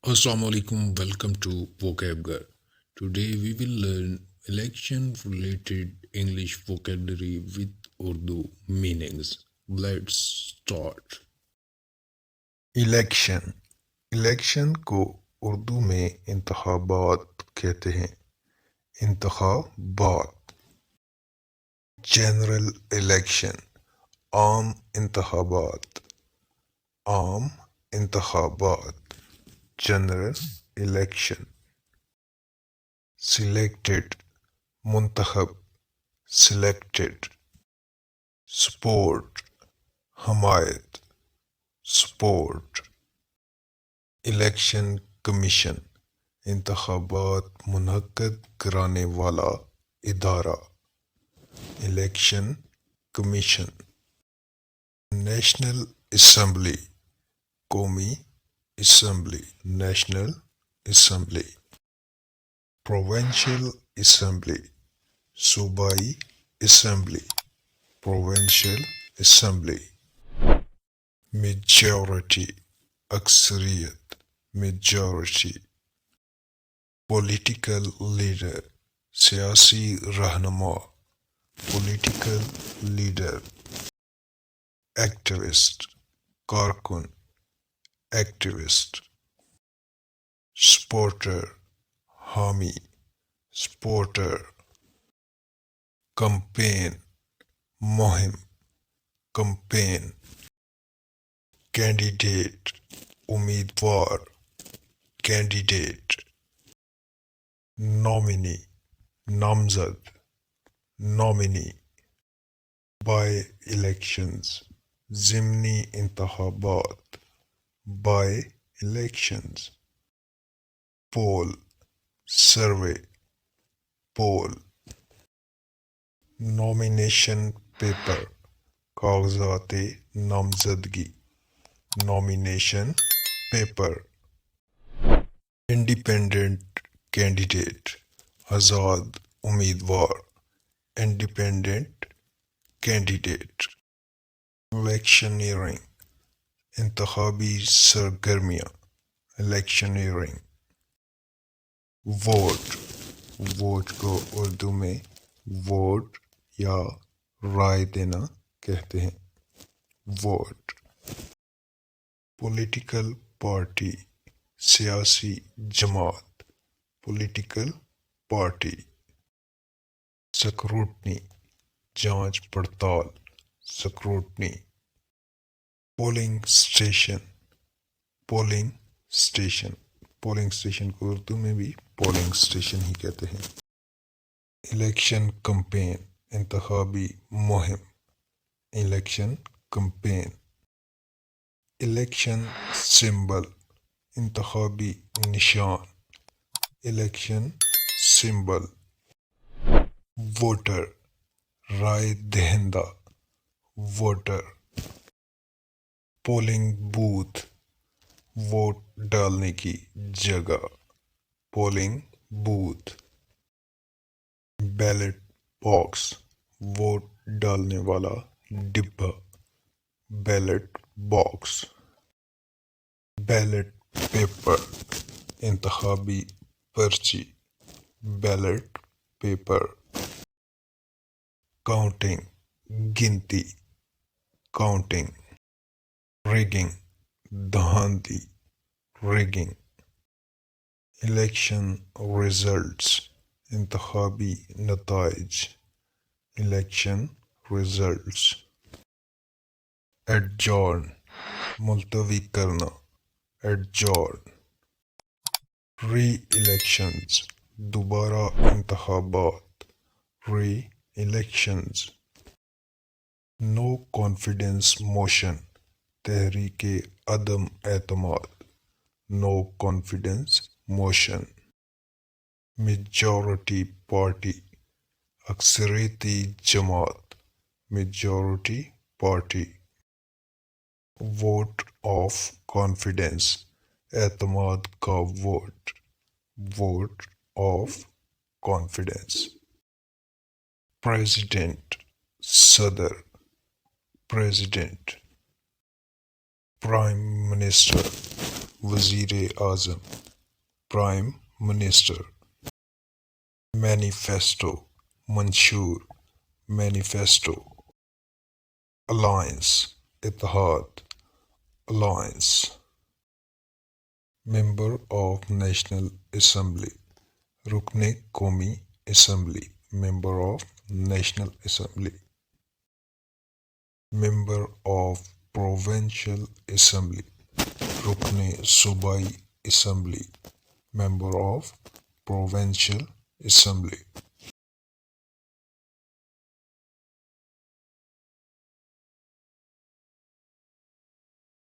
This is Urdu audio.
Assalamu alaikum, welcome to Vocab Ghar. Today we will learn election related English vocabulary with Urdu meanings. Let's start. Election election کو اردو میں انتخابات کہتے ہیں۔ انتخابات جنرل الیکشن عام انتخابات عام انتخابات جنرل الیکشن سیلیکٹڈ منتخب سلیکٹڈ سپورٹ حمایت سپورٹ الیکشن کمیشن انتخابات منعقد کرانے والا ادارہ الیکشن کمیشن نیشنل اسمبلی قومی assembly national assembly provincial assembly صوبائی اسمبلی پروونشل اسمبلی میجورٹی اکثریت میجورٹی پولیٹیکل لیڈر سیاسی رہنما پولیٹیکل لیڈر ایکٹیوسٹ کارکن ایکٹیوسٹ سپورٹر حامی سپورٹر کمپین مہم کمپین کینڈیڈیٹ امیدوار کینڈیڈیٹ نامنی نامزد نامنی بائی الیکشنز ضمنی انتخابات by elections poll survey poll nomination paper کاغذات نامزدگی نامینیشن پیپر انڈیپینڈنٹ کینڈیڈیٹ آزاد امیدوار انڈیپینڈنٹ کینڈیڈیٹ الیکشنیئرنگ انتخابی سرگرمیاں الیکشنیئرنگ ووٹ ووٹ کو اردو میں ووٹ یا رائے دینا کہتے ہیں ووٹ پولیٹیکل پارٹی سیاسی جماعت پولیٹیکل پارٹی سکروٹنی جانچ پڑتال scrutiny polling station polling station polling station کو اردو میں بھی پولنگ اسٹیشن ہی کہتے ہیں الیکشن کمپین انتخابی مہم الیکشن کمپین الیکشن سمبل انتخابی نشان الیکشن سمبل ووٹر رائے دہندہ ووٹر پولنگ بوتھ ووٹ ڈالنے کی جگہ polling booth ballot box vote ڈالنے والا ڈبہ بیلٹ باکس بیلٹ پیپر انتخابی پرچی بیلٹ پیپر کاؤنٹنگ گنتی کاؤنٹنگ ریگنگ دھاندلی ریگنگ الیکشن ریزلٹس انتخابی نتائج الیکشن ریزلٹس ایڈجورن ملتوی کرنا ایڈجورن ری الیکشنز دوبارہ انتخابات ری الیکشنز نو کانفیڈنس موشن تحریک عدم اعتماد no confidence motion majority party اکثریتی جماعت majority party vote of confidence اعتماد کا vote vote of confidence president صدر پریزیڈنٹ پرائم منسٹر وزیر اعظم پرائم منسٹر مینیفیسٹو منشور مینیفیسٹو الائنس اتحاد alliance member of national assembly رکن قومی assembly member of national assembly member of provincial assembly رکن صوبائی assembly member of provincial assembly